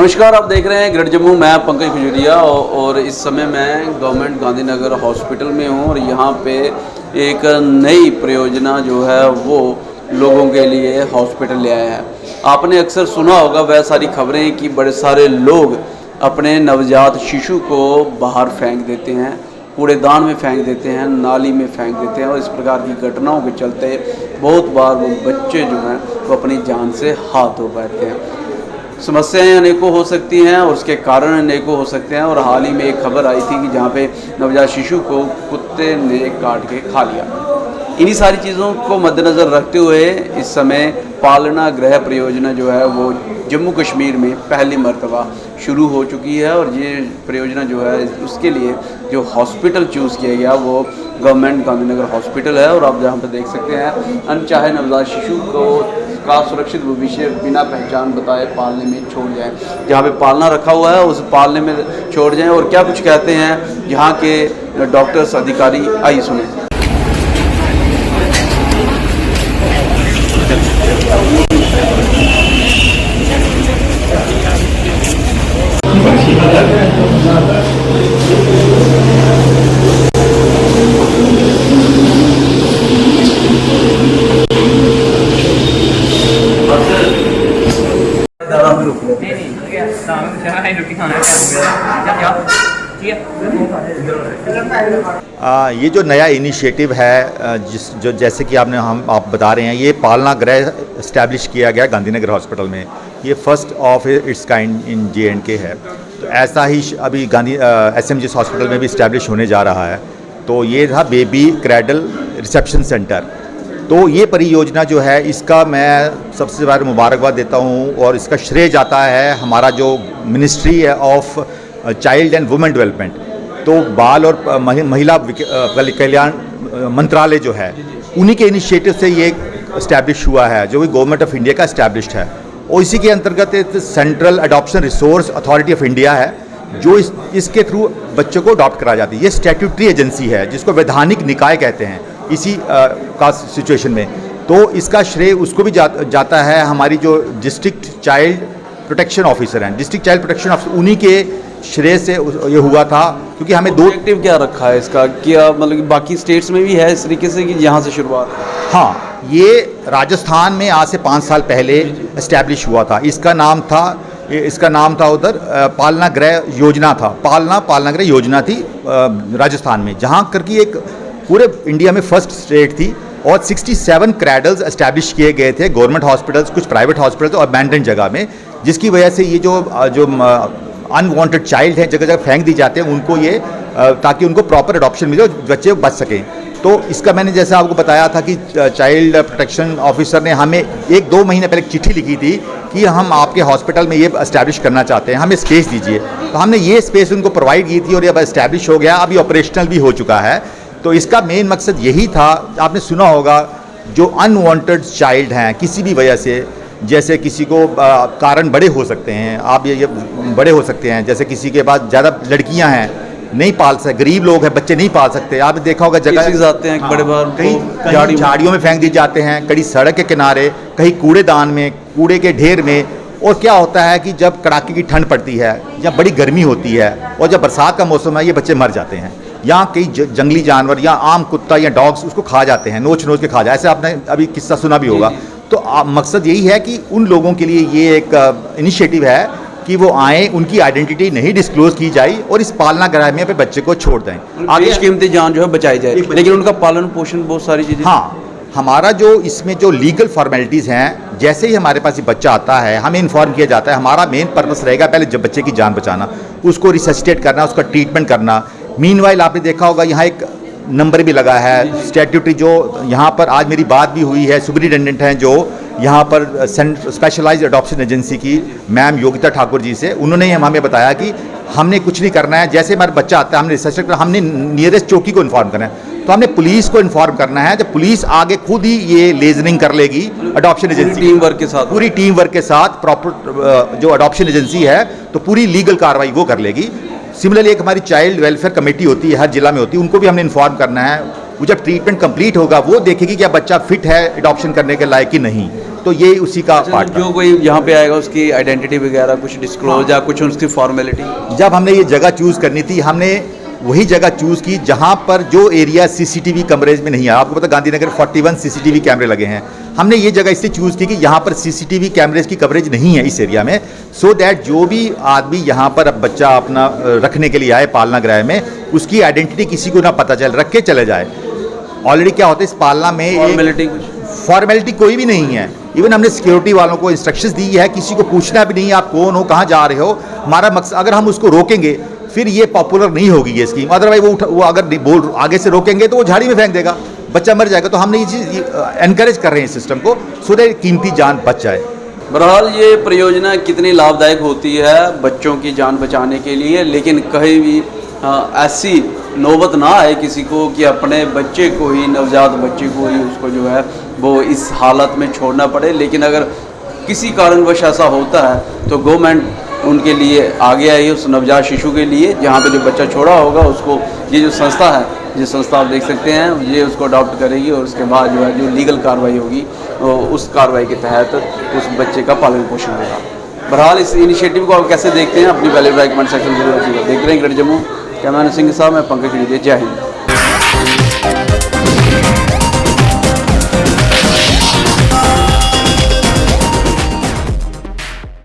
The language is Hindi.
नमस्कार, आप देख रहे हैं ग्रेट जम्मू। मैं पंकज खजूरिया और इस समय मैं गवर्नमेंट गांधीनगर हॉस्पिटल में हूं और यहां पे एक नई परियोजना जो है वो लोगों के लिए हॉस्पिटल ले आया है। आपने अक्सर सुना होगा वह सारी खबरें कि बड़े सारे लोग अपने नवजात शिशु को बाहर फेंक देते हैं, कूड़ेदान में फेंक देते हैं, नाली में फेंक देते हैं और इस प्रकार की घटनाओं के चलते बहुत बार वो बच्चे जो हैं वो अपनी जान से हाथ धो बैठते हैं। समस्याएं अनेकों हो सकती हैं और उसके कारण अनेकों हो सकते हैं और हाल ही में एक खबर आई थी कि जहाँ पे नवजात शिशु को कुत्ते ने काट के खा लिया। इन्हीं सारी चीज़ों को मद्देनज़र रखते हुए इस समय पालना गृह परियोजना जो है वो जम्मू कश्मीर में पहली मर्तबा शुरू हो चुकी है और ये परियोजना जो है उसके लिए जो हॉस्पिटल चूज़ किया गया वो गवर्नमेंट गांधीनगर हॉस्पिटल है। और आप जहाँ पर देख सकते हैं अनचाहे नवजात शिशु का सुरक्षित भविष्य बिना पहचान बताए पालने में छोड़ जाएं। जहाँ पे पालना रखा हुआ है उस पालने में छोड़ जाएं। और क्या कुछ कहते हैं यहाँ के डॉक्टर्स अधिकारी, आइए सुने। ये जो नया इनिशिएटिव है जो जैसे कि आप बता रहे हैं, ये पालना गृह इस्टेब्लिश किया गया गांधीनगर हॉस्पिटल में। ये first of its kind in J&K है। तो ऐसा ही अभी SMGS हॉस्पिटल में भी इस्टेब्लिश होने जा रहा है। तो ये था बेबी क्रैडल रिसेप्शन सेंटर। तो ये परियोजना जो है इसका मैं सबसे पहले मुबारकबाद देता हूँ और इसका श्रेय जाता है हमारा जो मिनिस्ट्री है of child and women development. तो बाल और महिला कल्याण मंत्रालय जो है उन्हीं के इनिशिएटिव से ये इस्टेब्लिश हुआ है, जो भी गवर्नमेंट ऑफ इंडिया का इस्टेब्लिश्ड है। और इसी के अंतर्गत एक central adoption resource authority of India है जो इसके थ्रू बच्चों को अडॉप्ट करा जाती है। ये स्टैट्यूटरी एजेंसी है जिसको वैधानिक निकाय कहते हैं इसी का सिचुएशन में। तो इसका श्रेय उसको भी जाता है, हमारी जो डिस्ट्रिक्ट चाइल्ड प्रोटेक्शन ऑफिसर हैं, डिस्ट्रिक्ट चाइल्ड प्रोटेक्शन ऑफिसर, उन्हीं के श्रेय से ये हुआ था। क्योंकि हमें दो ऑब्जेक्टिव क्या रखा है इसका, क्या मतलब कि बाकी स्टेट्स में भी है इस तरीके से कि यहाँ से शुरुआत? हाँ, ये राजस्थान में आज से 5 साल पहले इस्टेब्लिश हुआ था। इसका नाम था उधर पालना गृह योजना था। पालना गृह योजना थी राजस्थान में, जहाँ करके एक पूरे इंडिया में फर्स्ट स्टेट थी। और 67 क्रैडल्स एस्टैब्लिश किए गए थे, गवर्नमेंट हॉस्पिटल्स, कुछ प्राइवेट हॉस्पिटल्स और अबैंडन जगह में, जिसकी वजह से ये जो अनवांटेड चाइल्ड हैं जगह जगह फेंक दी जाते हैं उनको ये ताकि उनको प्रॉपर अडॉप्शन मिले और बच्चे बच सकें। तो इसका मैंने जैसे आपको बताया था कि चाइल्ड प्रोटेक्शन ऑफिसर ने हमें 1-2 महीने पहले एक चिट्ठी लिखी थी कि हम आपके हॉस्पिटल में ये इस्टेब्लिश करना चाहते हैं, हमें स्पेस दीजिए। तो हमने ये स्पेस उनको प्रोवाइड की थी और ये अब इस्टेब्लिश हो गया, अभी ऑपरेशनल भी हो चुका है। तो इसका मेन मकसद यही था, आपने सुना होगा जो अनवांटेड चाइल्ड हैं किसी भी वजह से, जैसे किसी को कारण बड़े हो सकते हैं, आप ये बड़े हो सकते हैं, जैसे किसी के पास ज़्यादा लड़कियां हैं नहीं पाल सकते, गरीब लोग हैं बच्चे नहीं पाल सकते। आपने देखा होगा जगह जाते हैं बड़े बार कहीं झाड़ियों में फेंक दिए जाते हैं, कहीं सड़क के किनारे, कहीं कूड़ेदान में, कूड़े के ढेर में। और क्या होता है कि जब कड़ाके की ठंड पड़ती है या बड़ी गर्मी होती है और जब बरसात का मौसम है, ये बच्चे मर जाते हैं। यहाँ कई जंगली जानवर या आम कुत्ता या डॉग्स उसको खा जाते हैं, नोच के खा जाए। ऐसे आपने अभी किस्सा सुना भी होगा। तो मकसद यही है कि उन लोगों के लिए ये एक इनिशिएटिव है कि वो आएँ, उनकी आइडेंटिटी नहीं डिस्क्लोज की जाए और इस पालना गृह में पे बच्चे को छोड़ दें, आगे कीमती जान जो है बचाई जाए। लेकिन उनका पालन पोषण बहुत सारी चीज़ें। हाँ, हमारा जो इसमें जो लीगल फॉर्मेलिटीज़ हैं, जैसे ही हमारे पास ये बच्चा आता है हमें इन्फॉर्म किया जाता है। हमारा मेन पर्पस रहेगा पहले जब बच्चे की जान बचाना, उसको रिससिटेट करना, उसका ट्रीटमेंट करना। मीनवाइल आपने देखा होगा यहाँ एक नंबर भी लगा है स्टैट्यूटरी, जो यहाँ पर आज मेरी बात भी हुई है, सुपरिटेंडेंट हैं जो यहाँ पर स्पेशलाइज्ड अडॉप्शन एजेंसी की मैम योगिता ठाकुर जी से, उन्होंने हमें बताया कि हमने कुछ नहीं करना है। जैसे हमारा बच्चा आता है हमने रिसर्च करना, हमने नियरेस्ट चौकी को इन्फॉर्म करना है। तो हमने पुलिस को इन्फॉर्म करना है, जब पुलिस आगे खुद ही ये लेजनिंग कर लेगी अडॉप्शन एजेंसी टीम वर्क के साथ, पूरी टीम वर्क के साथ प्रॉपर जो अडॉप्शन एजेंसी है तो पूरी लीगल कार्रवाई वो कर लेगी। सिमिलरली एक हमारी चाइल्ड वेलफेयर कमेटी होती है, हर जिला में होती है, उनको भी हमने इन्फॉर्म करना है। वो जब ट्रीटमेंट कंप्लीट होगा वो देखेगी कि बच्चा फिट है एडॉप्शन करने के लायक कि नहीं। तो ये उसी का पार्ट जो कोई यहाँ पे आएगा उसकी आइडेंटिटी वगैरह कुछ डिस्क्लोज या कुछ उसकी फॉर्मेलिटी। जब हमने ये जगह चूज़ करनी थी, हमने वही जगह चूज़ की जहाँ पर जो एरिया सीसीटीवी कवरेज में नहीं है। आपको पता गांधीनगर 41 सीसीटीवी कैमरे लगे हैं। हमने ये जगह इसलिए चूज़ की कि यहाँ पर सीसीटीवी कैमरेज की कवरेज नहीं है इस एरिया में, सो दैट जो भी आदमी यहाँ पर अब बच्चा अपना रखने के लिए आए पालना गृह में, उसकी आइडेंटिटी किसी को ना पता चल, रख के चले जाए। ऑलरेडी क्या होता है इस पालना में फॉर्मेलिटी कोई भी नहीं है। इवन हमने सिक्योरिटी वालों को इंस्ट्रक्शंस दी है, किसी को पूछना भी नहीं है आप कौन हो, कहाँ जा रहे हो। हमारा मकसद, अगर हम उसको रोकेंगे फिर ये पॉपुलर नहीं होगी ये स्कीम। अदरवाइज वो अगर आगे से रोकेंगे तो वो झाड़ी में फेंक देगा, बच्चा मर जाएगा। तो हमने ये चीज़ एनकरेज कर रहे हैं सिस्टम को, सो दैट कीमती जान बच जाए। बहरहाल ये परियोजना कितनी लाभदायक होती है बच्चों की जान बचाने के लिए, लेकिन कहीं भी ऐसी नौबत ना आए किसी को कि अपने बच्चे को ही, नवजात बच्चे को ही उसको जो है वो इस हालत में छोड़ना पड़े। लेकिन अगर किसी कारणवश ऐसा होता है तो गवर्नमेंट उनके लिए आगे आई है, उस नवजात शिशु के लिए जहाँ पे जो बच्चा छोड़ा होगा उसको, ये जो संस्था है, जिस संस्था आप देख सकते हैं, ये उसको अडॉप्ट करेगी और उसके बाद जो है जो लीगल कार्रवाई होगी उस कार्रवाई के तहत उस बच्चे का पालन पोषण होगा। बहरहाल इस इनिशिएटिव को आप कैसे देखते हैं, अपनी वैल्यू कमेंट सेक्शन में जरूर देखते रहें। ग्रेट जम्मू कैमरामैन सिंह के साथ मैं पंकज खिजूरिया। जय हिंद।